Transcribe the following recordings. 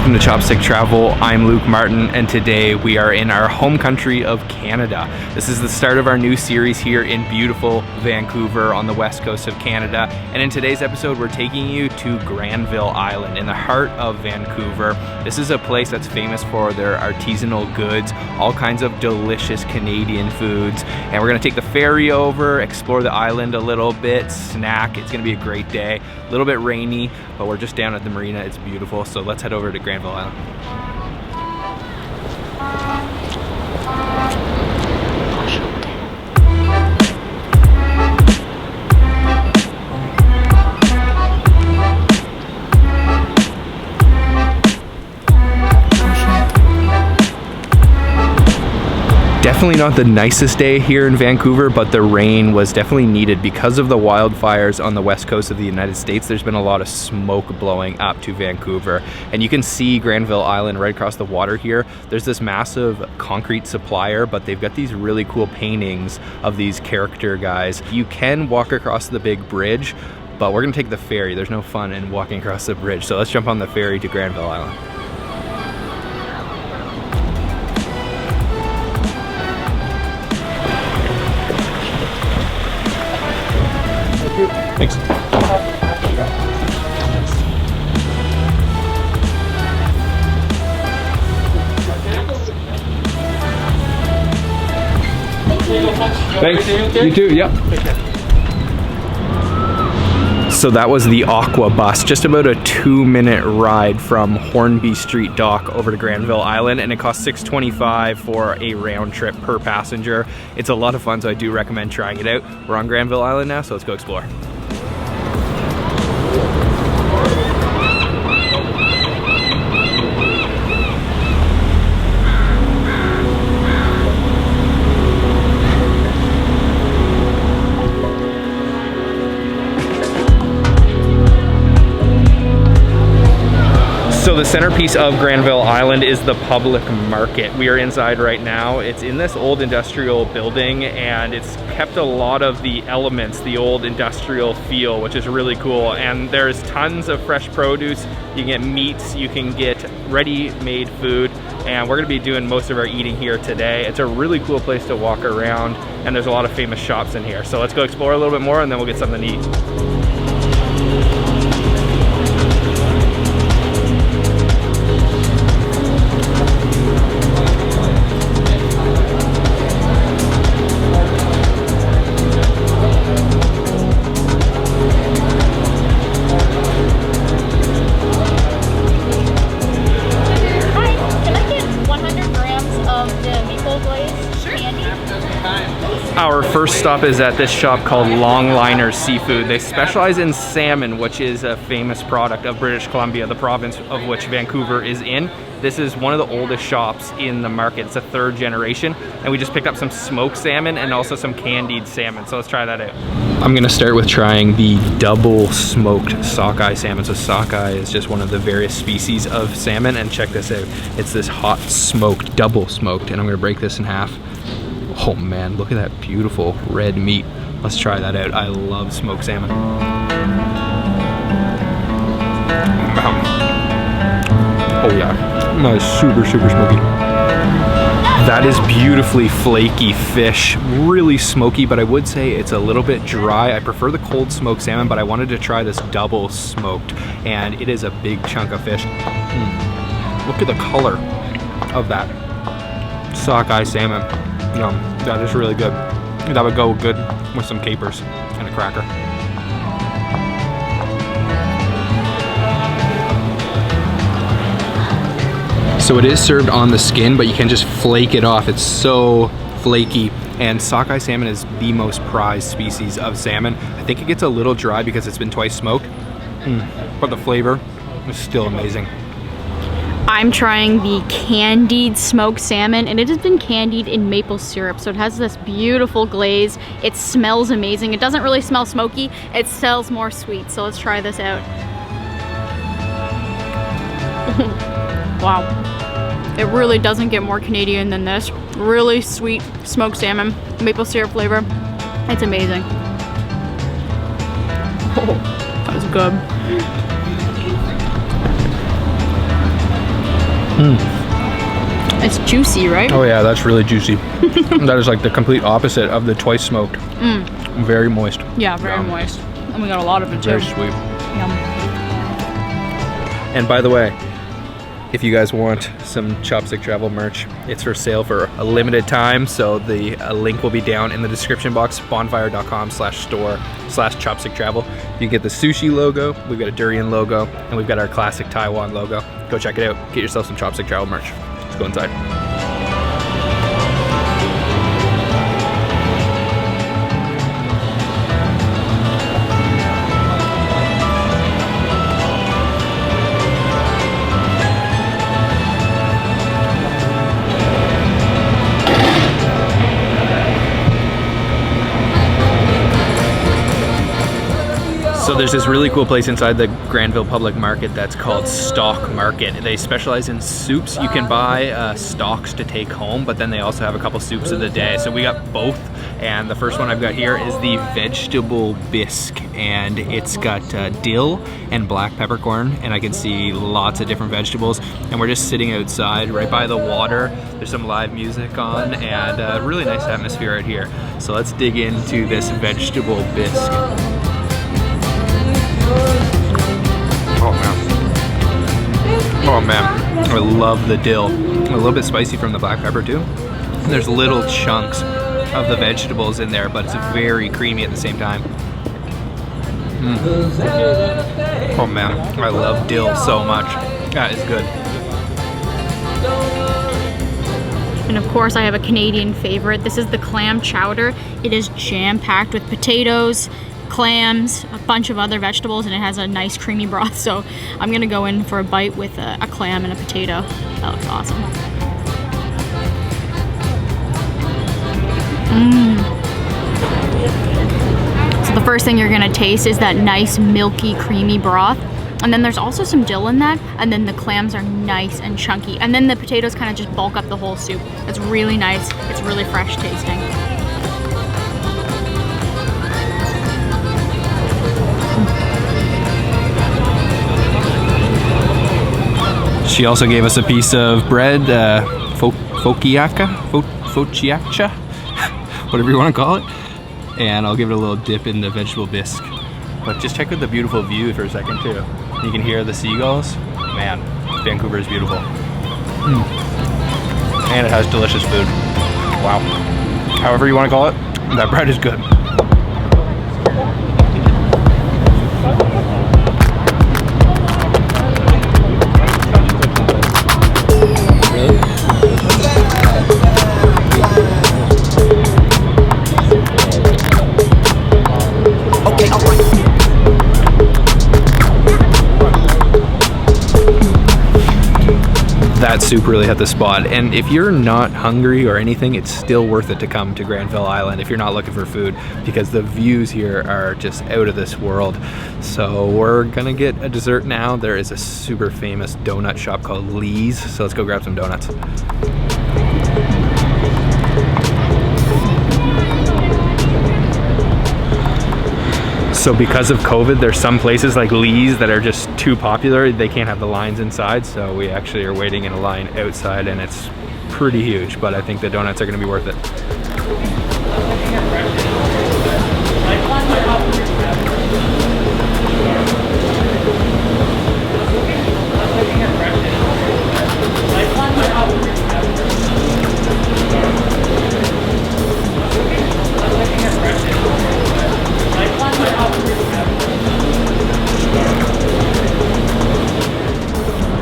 Welcome to Chopstick Travel. I'm Luke Martin, and today we are in our home country of Canada. This is the start of our new series here in beautiful Vancouver on the west coast of Canada. And in today's episode, we're taking you to Granville Island in the heart of Vancouver. This is a place that's famous for their artisanal goods, all kinds of delicious Canadian foods. And we're gonna take the ferry over, explore the island a little bit, snack. It's gonna be a great day. A little bit rainy, but we're just down at the marina. It's beautiful. So let's head over to Granville Island. Definitely not the nicest day here in Vancouver, but the rain was definitely needed because of the wildfires on the west coast of the United States. There's been a lot of smoke blowing up to Vancouver, and you can see Granville Island right across the water here. There's this massive concrete supplier, but they've got these really cool paintings of these character guys. You can walk across the big bridge, but we're gonna take the ferry. There's no fun in walking across the bridge, so let's jump on the ferry to Granville Island. Thanks. Thanks. You too, yep. So that was the Aquabus, just about a 2-minute ride from Hornby Street Dock over to Granville Island, and it costs $6.25 for a round trip per passenger. It's a lot of fun, so I do recommend trying it out. We're on Granville Island now, so let's go explore. So the centerpiece of Granville Island is the public market. We are inside right now. It's in this old industrial building, and it's kept a lot of the elements, the old industrial feel, which is really cool. And there's tons of fresh produce. You can get meats, you can get ready-made food, and we're gonna be doing most of our eating here today. It's a really cool place to walk around, and there's a lot of famous shops in here. So let's go explore a little bit more, and then we'll get something to eat. Our first stop is at this shop called Longliner Seafood. They specialize in salmon, which is a famous product of British Columbia, the province of which Vancouver is in. This is one of the oldest shops in the market. It's a 3rd generation, and we just picked up some smoked salmon and also some candied salmon. So let's try that out. I'm gonna start with trying the double smoked sockeye salmon. So sockeye is just one of the various species of salmon, and check this out. It's this hot smoked, double smoked, and I'm gonna break this in half. Oh man, look at that beautiful red meat. Let's try that out. I love smoked salmon. Oh yeah, that is super, super smoky. That is beautifully flaky fish, really smoky, but I would say it's a little bit dry. I prefer the cold smoked salmon, but I wanted to try this double smoked, and it is a big chunk of fish. Look at the color of that sockeye salmon. That is really good. That would go good with some capers and a cracker. So it is served on the skin, but you can just flake it off. It's so flaky, and sockeye salmon is the most prized species of salmon. I think it gets a little dry because it's been twice smoked, but the flavor is still amazing. I'm trying the candied smoked salmon, and it has been candied in maple syrup, so it has this beautiful glaze. It smells amazing. It doesn't really smell smoky, it smells more sweet, so let's try this out. Wow, it really doesn't get more Canadian than this. Really sweet smoked salmon, maple syrup flavor. It's amazing. Oh, that was good. It's juicy, right? Oh yeah, that's really juicy. That is like the complete opposite of the twice smoked. Very moist. Yeah, very moist. And we got a lot of it too. Very sweet. Yum. And by the way, if you guys want some Chopstick Travel merch, it's for sale for a limited time. So the link will be down in the description box, bonfire.com/store/chopstick travel. You can get the sushi logo, we've got a durian logo, and we've got our classic Taiwan logo. Go check it out. Get yourself some Chopstick Travel merch. Let's go inside. So there's this really cool place inside the Granville Public Market that's called Stock Market. They specialize in soups. You can buy stocks to take home, but then they also have a couple soups of the day. So we got both, and the first one I've got here is the Vegetable Bisque, and it's got dill and black peppercorn, and I can see lots of different vegetables. And we're just sitting outside right by the water. There's some live music on, and a really nice atmosphere out here. So let's dig into this Vegetable Bisque. Oh man, I love the dill. A little bit spicy from the black pepper too. And there's little chunks of the vegetables in there, but it's very creamy at the same time. Oh man, I love dill so much. That is good. And of course I have a Canadian favorite. This is the Clam Chowder. It is jam-packed with potatoes, clams, a bunch of other vegetables, and it has a nice creamy broth. So I'm gonna go in for a bite with a clam and a potato. That looks awesome. So the first thing you're gonna taste is that nice milky creamy broth, and then there's also some dill in that, and then the clams are nice and chunky, and then the potatoes kind of just bulk up the whole soup. It's really nice. It's really fresh tasting. She also gave us a piece of bread, focaccia, whatever you want to call it. And I'll give it a little dip in the Vegetable Bisque. But just check out the beautiful view for a second too. You can hear the seagulls. Man, Vancouver is beautiful. And it has delicious food. Wow. However you want to call it, that bread is good. That soup really hit the spot, and if you're not hungry or anything, it's still worth it to come to Granville Island if you're not looking for food, because the views here are just out of this world. So we're gonna get a dessert now. There is a super famous donut shop called Lee's, so let's go grab some donuts. So because of COVID, there's some places like Lee's that are just too popular. They can't have the lines inside, so we actually are waiting in a line outside, and it's pretty huge, but I think the donuts are gonna be worth it.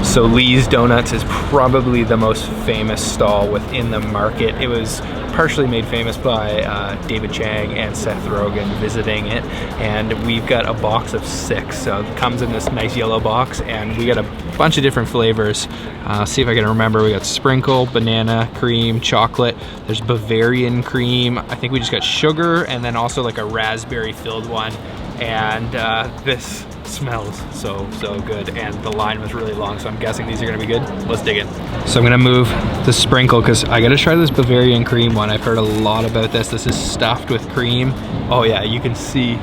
So Lee's Donuts is probably the most famous stall within the market. It was partially made famous by David Chang and Seth Rogen visiting it, and we've got a box of 6. So it comes in this nice yellow box, and we got a bunch of different flavors. See if I can remember. We got sprinkle, banana, cream, chocolate. There's Bavarian cream. I think we just got sugar, and then also like a raspberry filled one. And this smells so good, and the line was really long, so I'm guessing these are gonna be good. Let's dig in. So I'm gonna move the sprinkle because I gotta try this Bavarian cream one. I've heard a lot about this. This is stuffed with cream. Oh yeah, you can see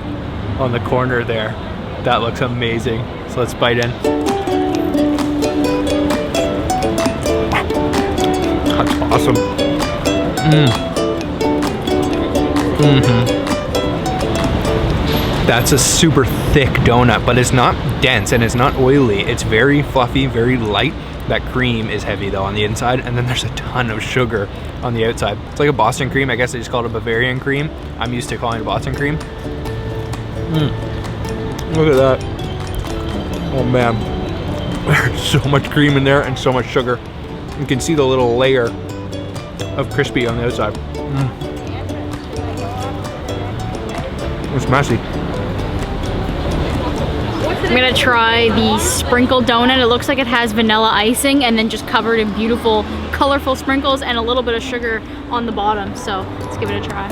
on the corner there. That looks amazing. So let's bite in. Awesome. That's a super thick donut, but it's not dense and it's not oily. It's very fluffy, very light. That cream is heavy though on the inside, and then there's a ton of sugar on the outside. It's like a Boston cream. I guess they just call it a Bavarian cream. I'm used to calling it Boston cream. Look at that. Oh man. There's so much cream in there and so much sugar. You can see the little layer of crispy on the outside. It's messy. I'm gonna try the sprinkle donut. It looks like it has vanilla icing and then just covered in beautiful, colorful sprinkles and a little bit of sugar on the bottom. So let's give it a try.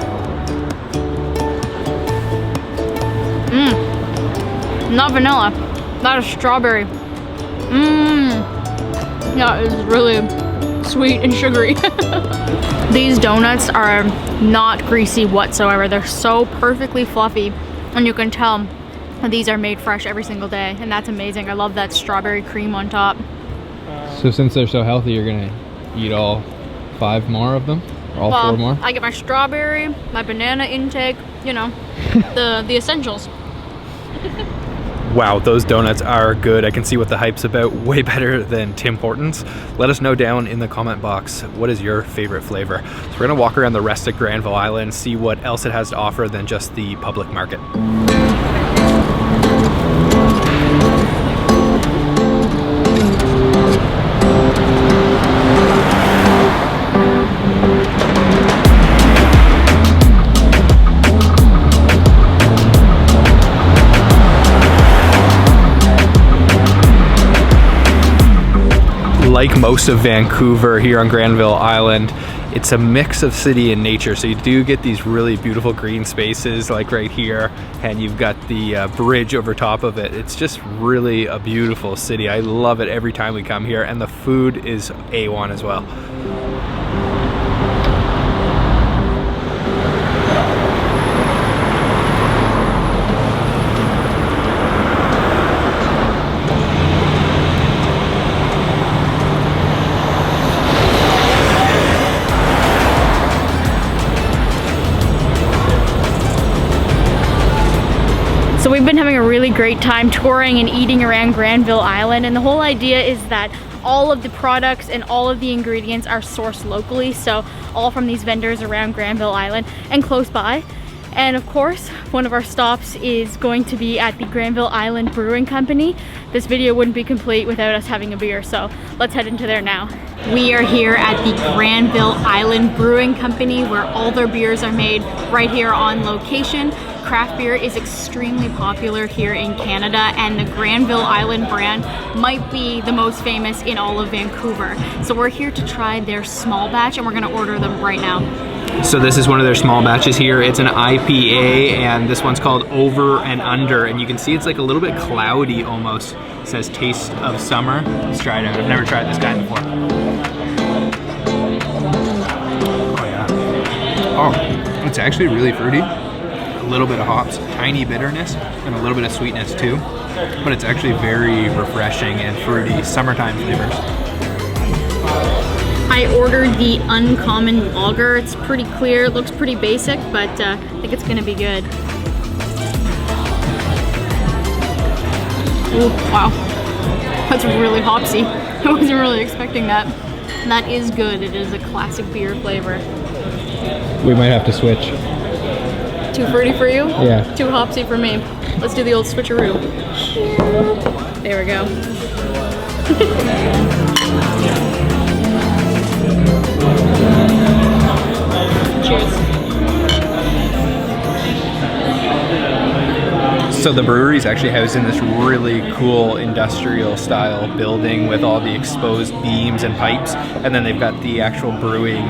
Not vanilla, that is strawberry. Yeah, it's really sweet and sugary. These donuts are not greasy whatsoever. They're so perfectly fluffy, and you can tell these are made fresh every single day, and that's amazing. I love that strawberry cream on top. So since they're so healthy, you're gonna eat all 5 more of them? Or all 4 more? I get my strawberry, my banana intake, you know, the essentials. Wow, those donuts are good. I can see what the hype's about. Way better than Tim Hortons. Let us know down in the comment box, what is your favorite flavor? So we're gonna walk around the rest of Granville Island, see what else it has to offer than just the public market. Like most of Vancouver here on Granville Island, it's a mix of city and nature. So you do get these really beautiful green spaces like right here, and you've got the bridge over top of it. It's just really a beautiful city. I love it every time we come here, and the food is A1 as well. So we've been having a really great time touring and eating around Granville Island, and the whole idea is that all of the products and all of the ingredients are sourced locally, so all from these vendors around Granville Island and close by. And of course, one of our stops is going to be at the Granville Island Brewing Company. This video wouldn't be complete without us having a beer, so let's head into there now. We are here at the Granville Island Brewing Company, where all their beers are made right here on location. Craft beer is extremely popular here in Canada, and the Granville Island brand might be the most famous in all of Vancouver. So we're here to try their small batch, and we're gonna order them right now. So this is one of their small batches here. It's an IPA, and this one's called Over and Under, and you can see it's like a little bit cloudy almost. It says Taste of Summer. Let's try it out. I've never tried this guy before. Oh yeah. Oh, it's actually really fruity. A little bit of hops, tiny bitterness, and a little bit of sweetness too. But it's actually very refreshing and fruity, summertime flavors. I ordered the Uncommon Lager. It's pretty clear, it looks pretty basic, but I think it's gonna be good. Oh, wow. That's really hopsy. I wasn't really expecting that. That is good. It is a classic beer flavor. We might have to switch. Too fruity for you? Yeah. Too hopsy for me. Let's do the old switcheroo. There we go. Cheers. So the brewery is actually housed in this really cool industrial style building with all the exposed beams and pipes, and then they've got the actual brewing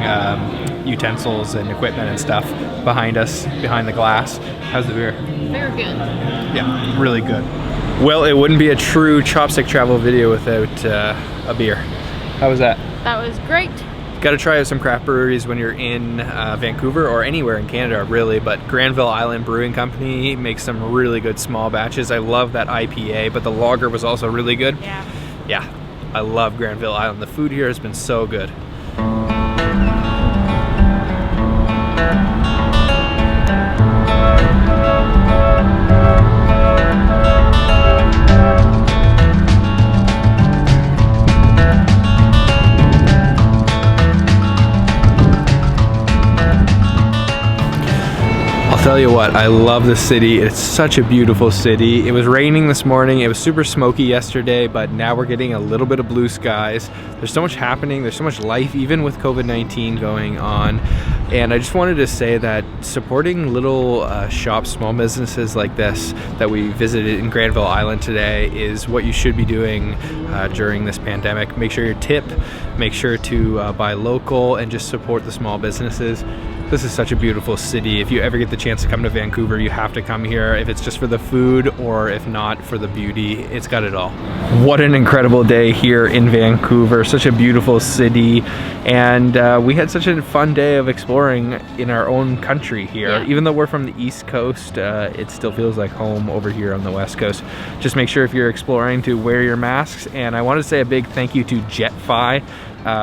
utensils and equipment and stuff behind us, behind the glass. How's the beer? Very good. Yeah, really good. Well, it wouldn't be a true chopstick travel video without a beer. How was that? That was great. Got to try out some craft breweries when you're in Vancouver or anywhere in Canada, really, but Granville Island Brewing Company makes some really good small batches. I love that IPA, but the lager was also really good. Yeah. Yeah, I love Granville Island. The food here has been so good. tell you what, I love the city. It's such a beautiful city. It was raining this morning. It was super smoky yesterday, but now we're getting a little bit of blue skies. There's so much happening. There's so much life, even with COVID-19 going on. And I just wanted to say that supporting little shops, small businesses like this that we visited in Granville Island today is what you should be doing during this pandemic. Make sure you tip, make sure to buy local, and just support the small businesses. This is such a beautiful city. If you ever get the chance to come to Vancouver, you have to come here. If it's just for the food, or if not for the beauty, it's got it all. What an incredible day here in Vancouver. Such a beautiful city. And we had such a fun day of exploring in our own country here. Yeah. Even though we're from the East Coast, it still feels like home over here on the West Coast. Just make sure if you're exploring to wear your masks. And I want to say a big thank you to JetFi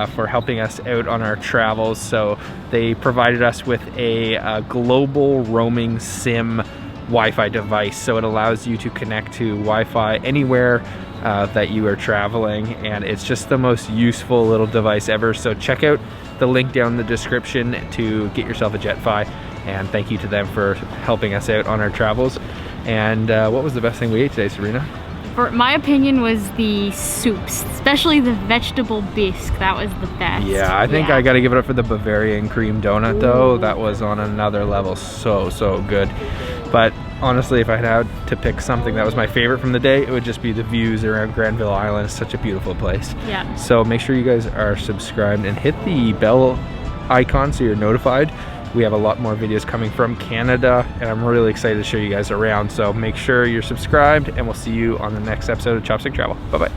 for helping us out on our travels. So they provided us with a global roaming SIM Wi-Fi device. So it allows you to connect to Wi-Fi anywhere that you are traveling. And it's just the most useful little device ever. So check out the link down in the description to get yourself a JetFi. And thank you to them for helping us out on our travels. And what was the best thing we ate today, Serena? For my opinion was the soups, especially the Vegetable Bisque. That was the best. Yeah, I think I gotta give it up for the Bavarian cream donut though. That was on another level. So good. But honestly, if I had to pick something that was my favorite from the day, it would just be the views around Granville Island. It's such a beautiful place. Yeah. So make sure you guys are subscribed and hit the bell icon so you're notified. We have a lot more videos coming from Canada, and I'm really excited to show you guys around. So make sure you're subscribed, and we'll see you on the next episode of Chopstick Travel. Bye-bye.